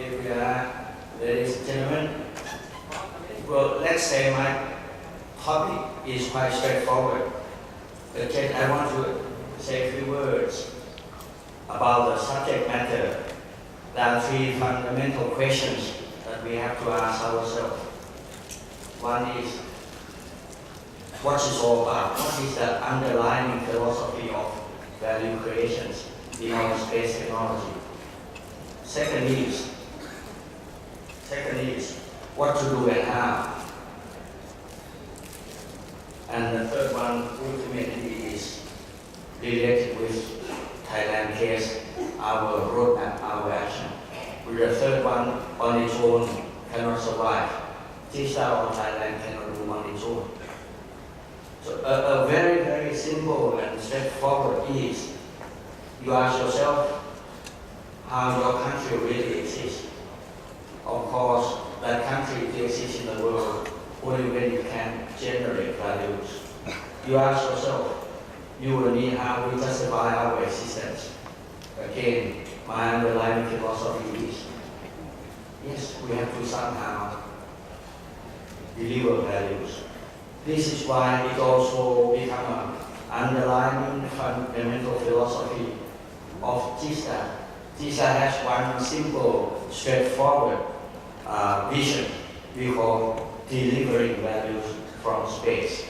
Here we are, ladies and gentlemen. Well, let's say my topic is quite straightforward. Okay, I want to say a few words about the subject matter. There are three fundamental questions that we have to ask ourselves. One is, what is all about? What is the underlying philosophy of value creations in our space technology? Second is, what to do and how. And the third one ultimately is related with Thailand case, our roadmap, our action. With the third one on its own cannot survive. T-Star or Thailand cannot do on its own. So a very, very simple and straightforward is, you ask yourself how your country really exists. Of course, that country exists in the world only when you can generate values. You ask yourself, you and me, how we justify our existence. Again, my underlying philosophy is, yes, we have to somehow deliver values. This is why it also becomes an underlying fundamental philosophy of GISA. GISA has one simple, straightforward vision we call delivering values from space.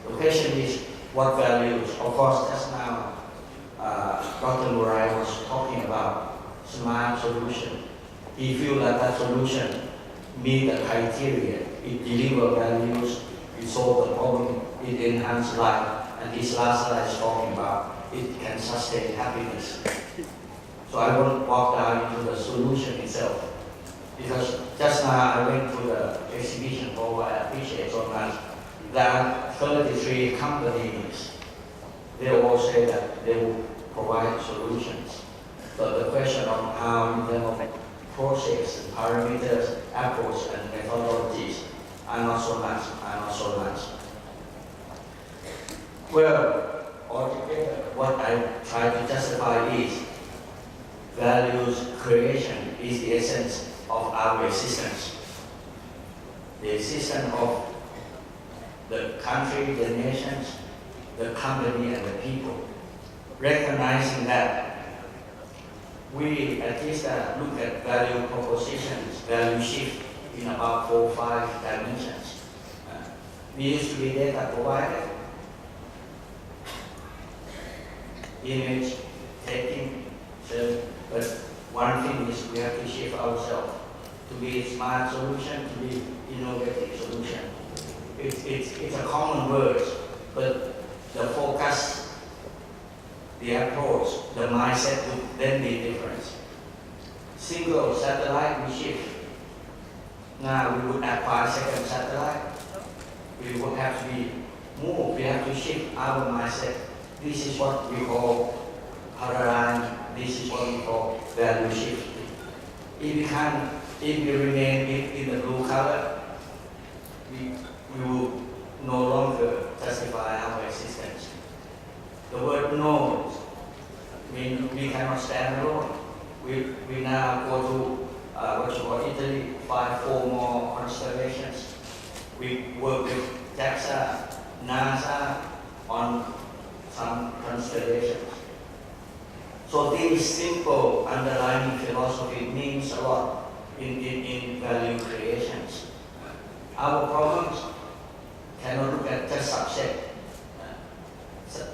The question is, what values? Of course, just now, Dr. Murai was talking about smart solution. He feels that solution meets the criteria. It delivers values, it solves the problem, it enhances life, and this last slide is talking about it can sustain happiness. So I won't walk down into the solution itself, because just now I went to the exhibition hall. I appreciate so much. There are 33 companies. They all say that they will provide solutions. But the question of how in terms of process, parameters, approach, and methodologies are not so much. Well, altogether, what I try to justify is values creation is the essence of our existence. The existence of the country, the nations, the company, and the people. Recognizing that we at least look at value propositions, value shift in about 4 or 5 dimensions. We used to be data provider, image taking, but one thing is we have to shift ourselves to be a smart solution, to be innovative solution. It's a common word, but the focus, the approach, the mindset would then be different. Single satellite, we shift. Now we would acquire second satellite. We would have to be moved. We have to shift our mindset. This is what we call paradigm. This is what we call value shift. If we remain in the blue color, we will no longer justify our existence. The word no means we cannot stand alone. We now go to what you call Italy, 4 more constellations. We work with JAXA, NASA on some constellations. So this simple underlying philosophy means a lot in value creations. Our problems cannot look at just subset.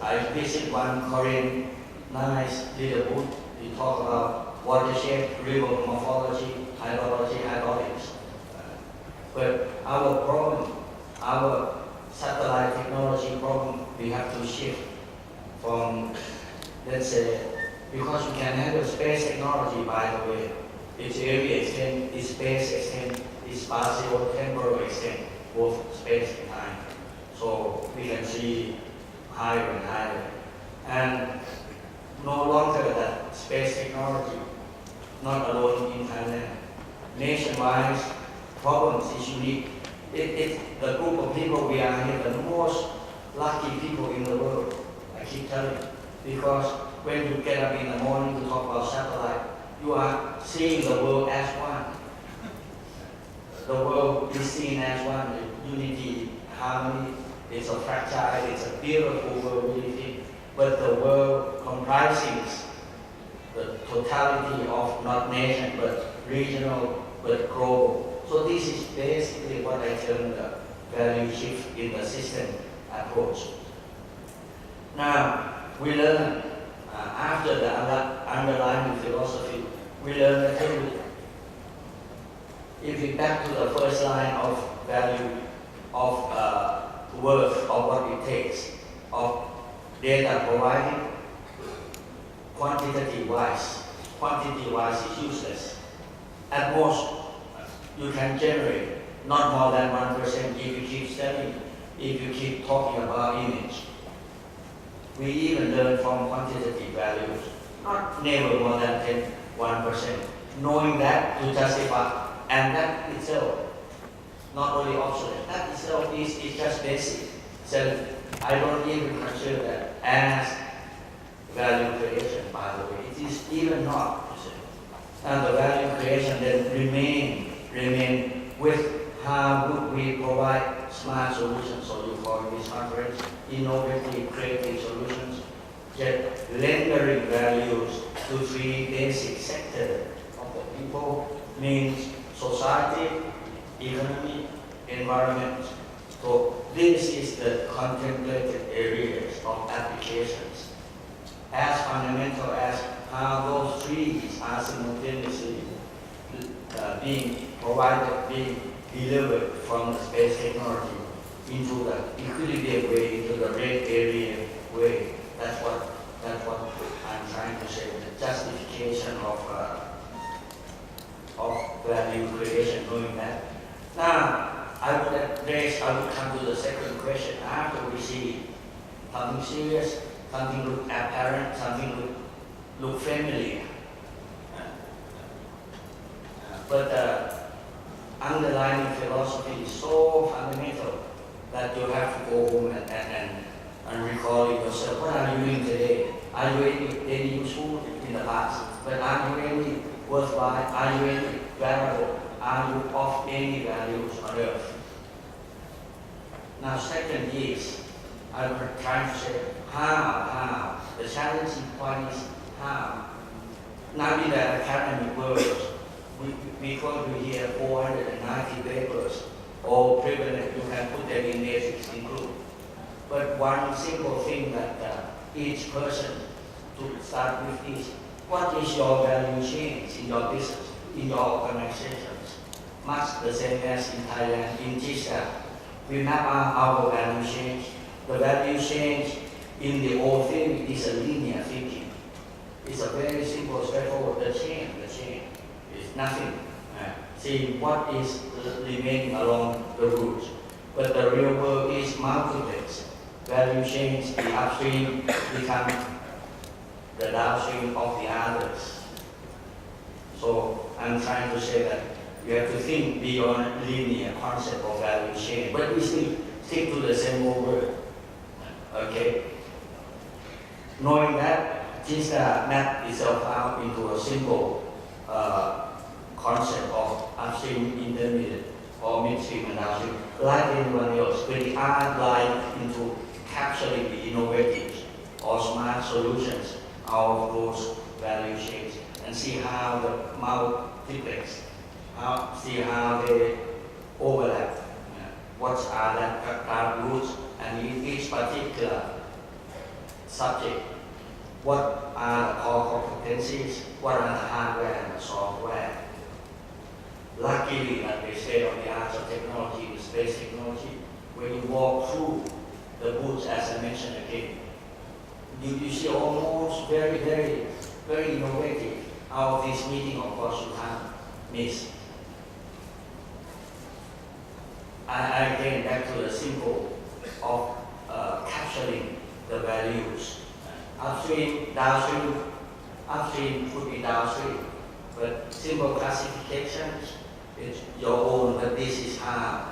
I visit one Korean nice little book. We talk about watershed, river morphology, hydrology, hydraulics. But our problem, our satellite technology problem, we have to shift from, let's say, because we can handle space technology, by the way, its area extent, its space extent, its spatial temporal extent, both space and time. So we can see higher and higher. And no longer that space technology, not alone in Thailand. Nationwide problems is unique. It's the group of people we are here, the most lucky people in the world, I keep telling you. Because when you get up in the morning to talk about satellite, you are seeing the world as one. The world is seen as one, unity, harmony. It's a fragile, it's a beautiful world we live in. But the world comprises the totality of not nation, but regional, but global. So this is basically what I term the value shift in the system approach. Now, we learn, after the underlying philosophy, we learn that if we back to the first line of value, of worth, of what it takes, of data provided, quantity-wise is useless. At most, you can generate not more than 1% if you keep studying, if you keep talking about image. We even learn from quantitative values, not never more than 1%. Knowing that to justify, and that itself, not only obsolete, that itself is just basic. So I don't even consider that as value creation, by the way. It is even not. And the value creation then remain with how would we provide smart solutions, so you call this conference, innovative, creative solutions, yet rendering values to three basic sectors of the people, means society, economy, environment. So this is the contemplated areas of applications. As fundamental as how those three are simultaneously being provided, being delivered from the space technology into the equilibrium way, into the red area way. That's what I'm trying to say. The justification of value creation, knowing that. Now, I would come to the second question after we see something serious, something look apparent, something look familiar. But the underlying philosophy is so fundamental that you have to go home and recall it yourself. What are you doing today? Are you any useful in the past? But are you any worthwhile? Are you any valuable? Are you of any values on earth? Now, second is, I'm trying to say, how? The challenging point is how. Now, in the academic world, because we hear 490 papers, all prevalent, you can put them in basics include. But one simple thing that each person to start with is, what is your value change in your business, in your organizations? Much the same as in Thailand, in GISA, we map out our value change. The value change in the old thing is a linear thinking. It's a very simple, straightforward, the chain is nothing. See what is remaining along the route. But the real world is multiplex. Value change, the upstream become the downstream of the others. So I'm trying to say that we have to think beyond linear concept of value chain, but we still stick to the same old word. Okay? Knowing that, just map itself out into a simple concept of upstream, intermediate, or midstream and downstream, like anyone else, with the art line into capturing the innovative or smart solutions out of those value chains, and see how the multiplex, see how they overlap, what are the roots, and in each particular subject, what are the core competencies, what are the hardware and the software. Luckily, that they say on the arts of technology, the space technology, when you walk through the booths, as I mentioned again, you see almost very, very, very innovative. Out of this meeting, of course, you can't miss. I again back to the simple of capturing the values. Upstream, downstream, upstream could be downstream, but simple classifications, it's your own, but this is how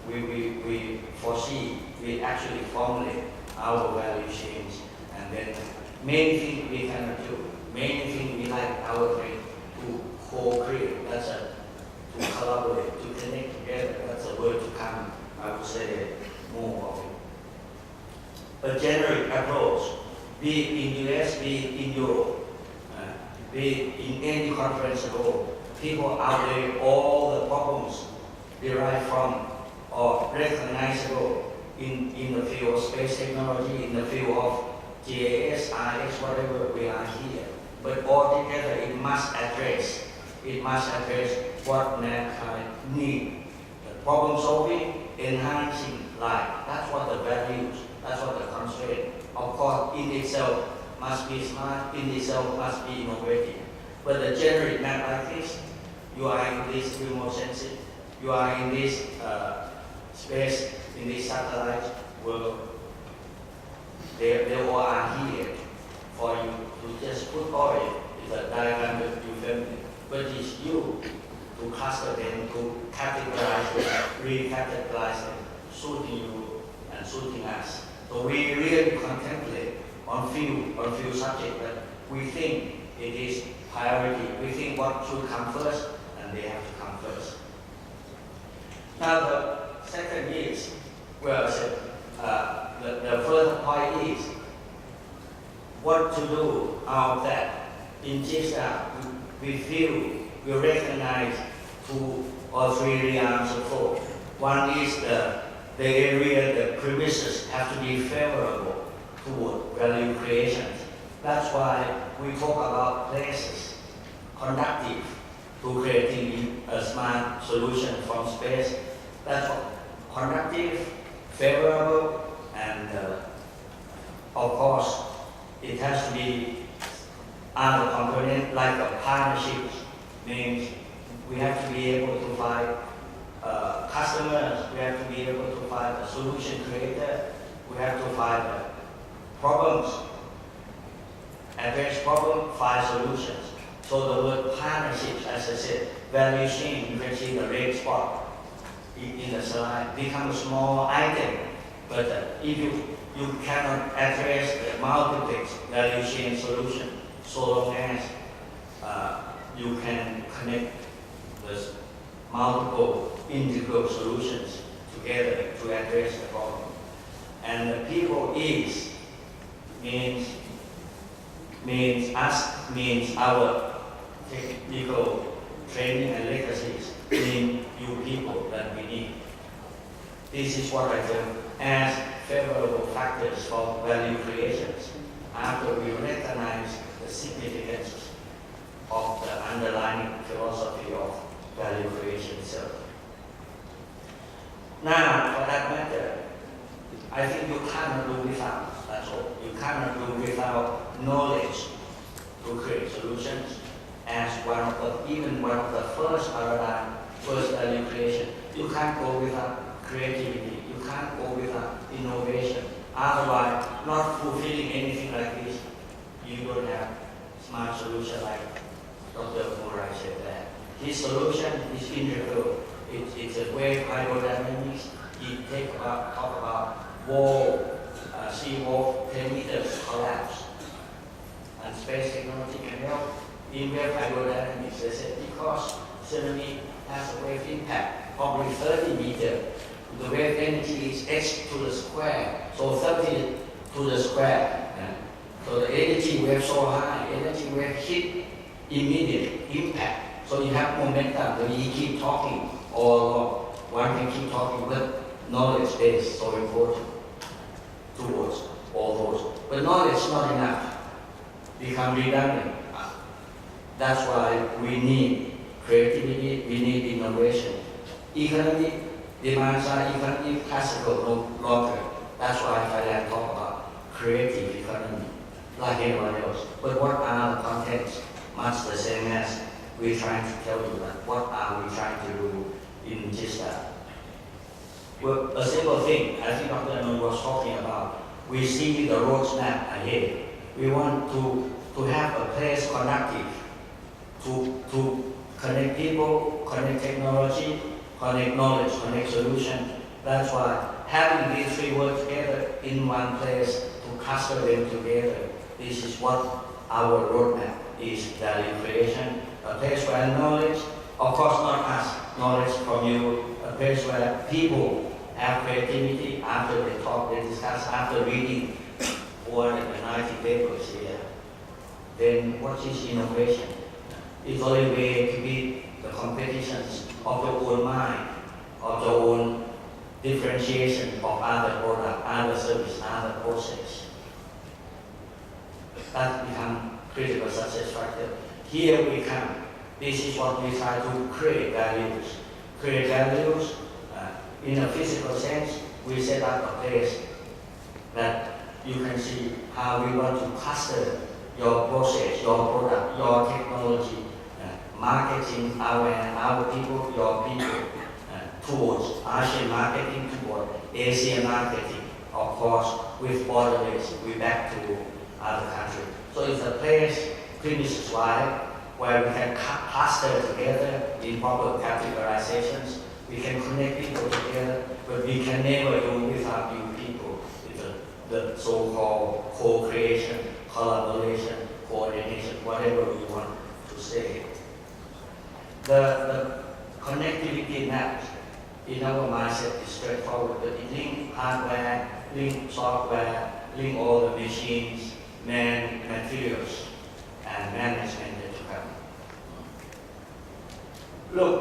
we foresee, we actually formulate our value chains, and then many things we cannot do, many things we like our brain, co-create, that's a, to collaborate, to connect together, that's a word to come, I would say, more of it. A generic approach, be it in US, be it in Europe, be it in any conference at all, people out there, all the problems derived from or recognizable in the field of space technology, in the field of GIS, RS, whatever we are here. But altogether, it must address what mankind needs. Problem solving, enhancing life. That's what the values, that's what the constraint. Of course, in itself must be smart, in itself must be innovative. But the generic map like this, you are in this remote sensing, you are in this space, in this satellite world. They all are here for you to just put oil in the diagram that you family. But it's you to cluster them, to categorize them, recategorize them, suiting you and suiting us. So we really contemplate on few subjects that we think it is priority. We think what should come first, and they have to come first. Now the second is, well, the first point is what to do out of that. In GISA, we feel, we recognize 2 or 3 realms of thought. One is the area, the premises have to be favorable toward value creation. That's why we talk about places, conductive to creating a smart solution from space. That's what conductive, favorable, and of course, it has to be other component like a partnership. Means we have to be able to find customers, we have to be able to find a solution creator, we have to find problems, address problem, find solutions. So the word partnerships, as I said, value chain, you can see the red spot in the slide, become a small item, but if you cannot address the multiplex value chain solution, so long as you can connect the multiple integral solutions together to address the problem. And the people is means us, means our technical training and legacies, mean you people that we need. This is what I term as favorable factors for value creations after we recognize the significance of the underlying philosophy of value creation itself. Now, for that matter, I think you cannot do without, that's all. You cannot do without knowledge to create solutions as even one of the first paradigm, first value creation. You can't go without creativity, you can't go without innovation. Otherwise, not fulfilling anything like this, you don't have smart solution like Dr. Murai said that. His solution is integral. It's a wave hydrodynamics. He talk about wall, sea wall, 10 meters collapse. And space technology can help in wave hydrodynamics. They said because tsunami has a wave impact, probably 30 meters. The wave energy is h to the square, so 30 to the square. So the energy wave so high, energy wave hit immediate impact. So you have momentum when you keep talking, or one can keep talking, but knowledge is so important towards all those. But knowledge is not enough, become redundant. That's why we need creativity, we need innovation. Economy, demand side economy, classical no longer. That's why Thailand talk about creative economy, like anyone else. But what are the contents? Much the same as we're trying to tell you that what are we trying to do in GISA. Well, a simple thing, I think Dr. Anand was talking about, we see the roadmap ahead. We want to have a place conductive to connect people, connect technology, connect knowledge, connect solution. That's why having these 3 words together in one place to cluster them together, this is what our roadmap is: value creation, a place where knowledge, of course not us, knowledge from you, a place where people have creativity after they talk, they discuss, after reading 490 papers here. Then what is innovation? It's only way to beat the competitions of your own mind, of your own differentiation of other product, other service, other process. That becomes critical success factor. Here we come. This is what we try to create values. Create values in a physical sense. We set up a place that you can see how we want to cluster your process, your product, your technology, marketing, our people, your people, towards Asian marketing, toward Asian marketing, of course, with borderless, we back to other countries. So it's a place, premises-wide, where we can cluster together in proper categorizations. We can connect people together, but we can never do without you people. It's the so-called co-creation, collaboration, coordination, whatever we want to say. The connectivity maps in our mindset is straightforward, but it link hardware, link software, link all the machines, materials, and management that you have. Look,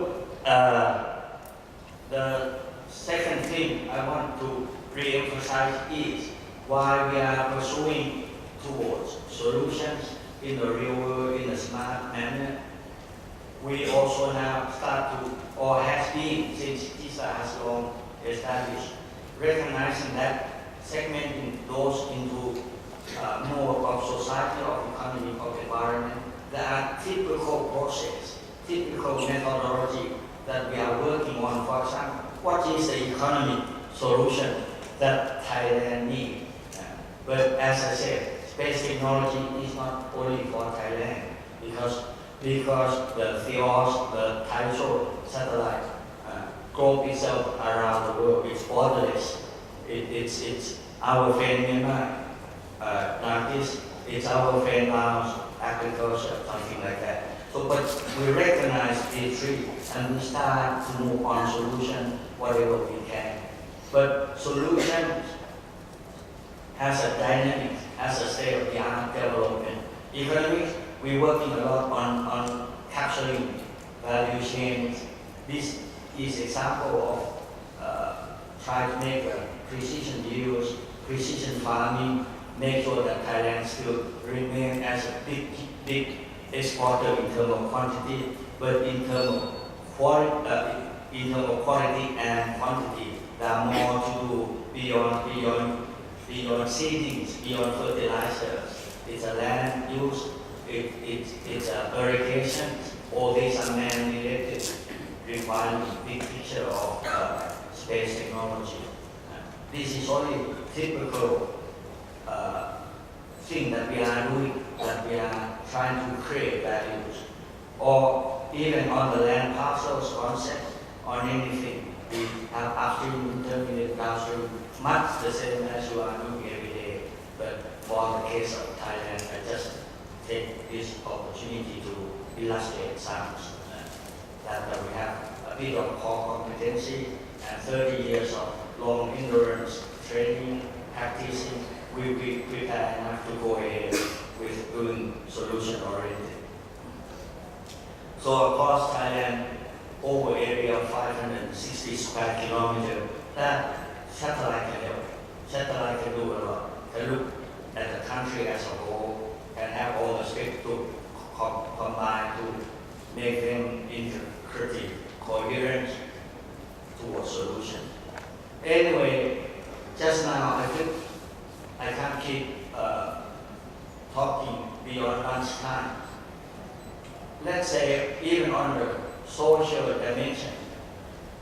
the second thing I want to re-emphasize is why we are pursuing towards solutions in the real world in a smart manner. We also now start to, or has been since TISA has long established, recognizing that segmenting those into more of society, of economy, of environment, there are typical process, typical methodology that we are working on. For example, what is the economic solution that Thailand needs? But as I said, space technology is not only for Thailand because the THEOS, the Thai satellite, globe itself around the world. It's borderless. It's our friend Myanmar. It's our friend Laos, agriculture, something like that. So, but we recognize these three and we start to move on solution whatever we can. But solution has a dynamic, has a state-of-the-art development. Economics, we're working a lot on capturing value chains. This is example of trying to make precision yields, precision farming, make sure that Thailand still remain as a big exporter in terms of quantity, but in terms of quality, and quantity, there are more to do beyond seedings, beyond fertilizers. It's a land use, it's a irrigation. All these are man-related requirements, big picture of space technology. This is only typical thing that we are doing, that we are trying to create values. Or even on the land parcels concept, on anything, we have upstream, intermediate, downstream, much the same as you are doing every day. But for the case of Thailand, I just take this opportunity to illustrate some that we have a bit of core competency and 30 years of long endurance training, practicing. We prepare enough to go ahead with doing solution oriented. So across Thailand, over area of 560 square kilometers, that satellite can help. Satellite can do a lot. Can look at the country as a whole and have all the steps to combine to make them integrative, coherent towards solution. Anyway, just now I think I can't keep talking beyond lunchtime. Let's say even on the social dimension,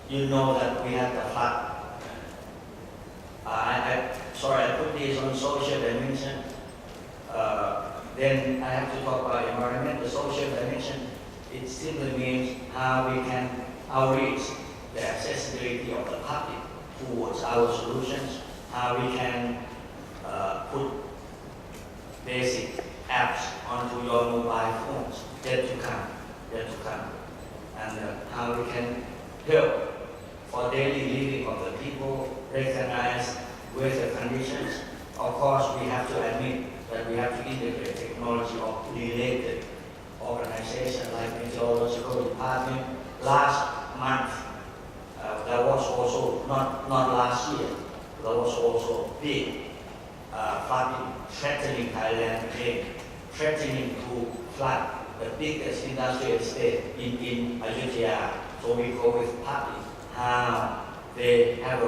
you know that we have the flood. Sorry, I put this on social dimension. Then I have to talk about environment. The social dimension, it simply means how we can outreach the accessibility of the public towards our solutions, how we can put basic apps onto your mobile phones, yet to come. yet to come, and how we can help for daily living of the people, recognize weather conditions. Of course, we have to admit that we have to integrate technology of related organizations like meteorological department. Last month, there was also, not last year, there was also big flooding threatening Thailand again, threatening to flood the biggest industrial estate in Ayutthaya. So we go with public, how they have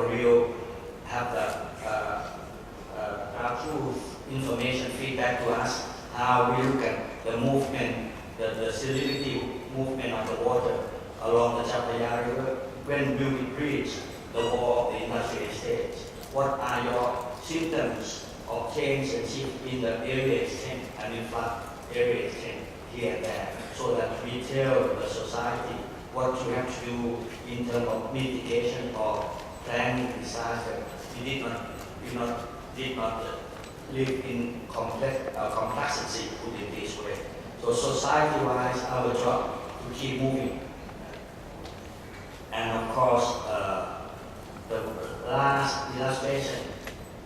truth information feedback to us, how we look at the movement, the salinity movement of the water along the Chapaya River when we reach the wall of the industrial estates. What are your symptoms of change and shift in the area exchange and in flood area exchange here and there, so that we tell the society what you have to do in terms of mitigation or planning disaster. We did not live in complexity, put it this way. So society-wise, our job to keep moving. And of course, the last illustration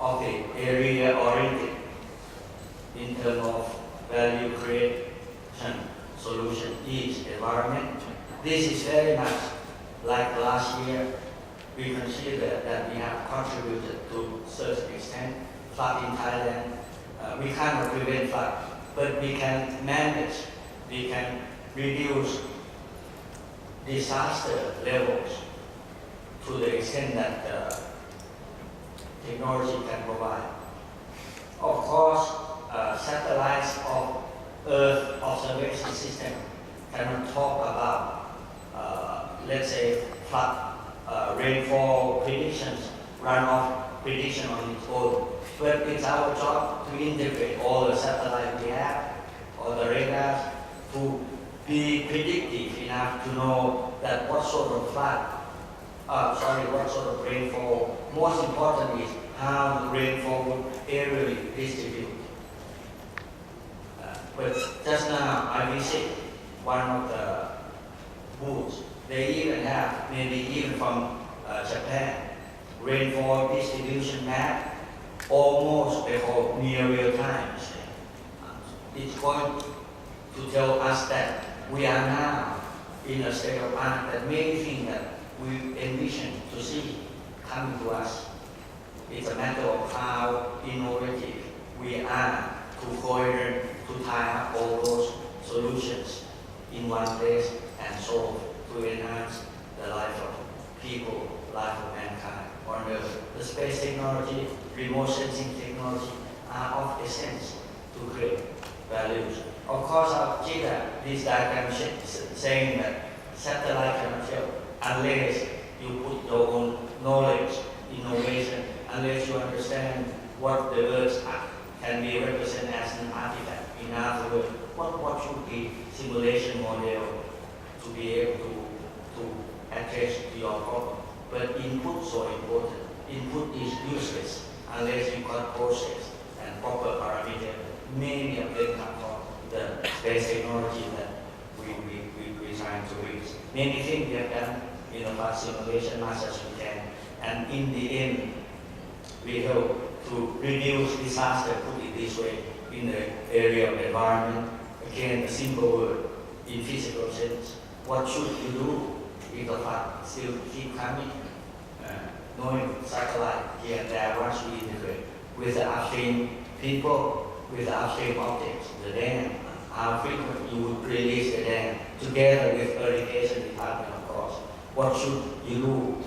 of the area oriented in terms of value creation solution is environment. This is very much like last year. We consider that we have contributed to a certain extent flood in Thailand. We cannot prevent flood, but we can manage, we can reduce disaster levels to the extent that technology can provide. Of course, satellites of Earth observation system cannot talk about, let's say, flood, rainfall predictions, runoff prediction on its own. But it's our job to integrate all the satellites we have, all the radars, to be predictive enough to know that what sort of what sort of rainfall. Most important is how the rainfall will aerially distribute. But just now I visit one of the booths. They even have, maybe even from Japan, rainfall distribution map, almost the whole near real time. It's going to tell us that we are now in a state of art that many things that we envision to see coming to us. It's a matter of how innovative we are to coherent, to tie up all those solutions in one place and solve to enhance the life of people, life of mankind on Earth. The space technology, remote sensing technology are of essence to create values. Of course, I'll check that this diagram saying that satellite cannot help unless you put your own knowledge, innovation, unless you understand what the Earth can be represented as an artifact. In other words, what should be simulation model to be able to address your problem. But input is so important. Input is useless unless you got process and proper parameter. Many of them come from the space technology that we're trying to reach. Many things we have done in the past simulation much as we can. And in the end, we hope to reduce disaster, put it this way, in the area of environment. Again, a simple word, in physical sense. What should you do if the flood still keep coming? Knowing satellite here and there, once we integrate with the upstream people, with the upstream objects, the dam, how frequent you would release the dam, together with irrigation department, of course. What should you do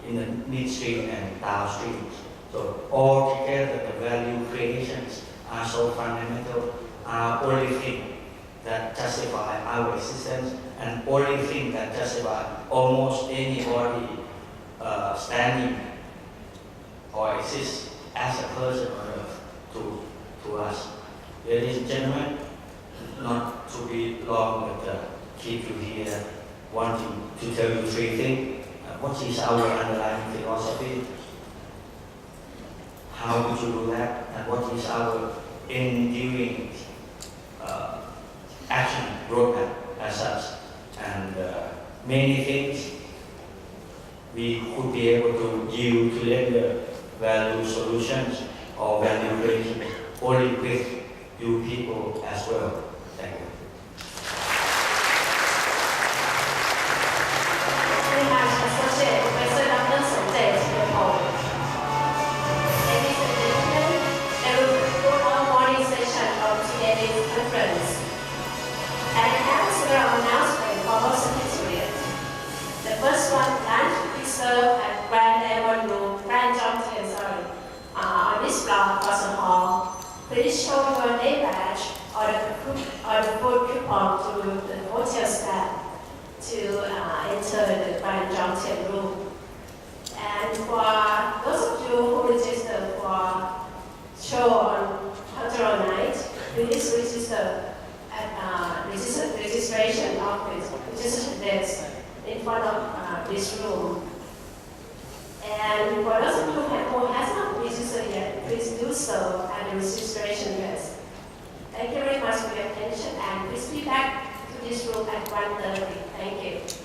in the midstream and downstream? So all together, the value creations are so fundamental, are only thing that justify our existence and only thing that justify almost anybody standing or exist as a person on earth to us. Ladies and gentlemen, not to be long, but keep you here wanting to tell you three things. What is our underlying philosophy? How would you do that? And what is our enduring action roadmap as such and many things we could be able to yield to render value solutions or value creation only with you people as well. Thank you. Very much, Associate Professor Dr. Sanjay Chirapong. Ladies and gentlemen, I will conclude our morning session of today's conference. And now there are announcements for our secretariat. The first one, lunch will be served at Grand Junction, on this block, Crossing Hall. Please show your name badge or the food coupon to the hotel staff to enter the Grand Junction room. And for those of you who register for show on cultural night, please register at registration office, registration desk in front of this room. And for those of you who has not registered yet, please do so at the registration desk. Thank you very much for your attention, and please be back to this room at 1:30. Thank you.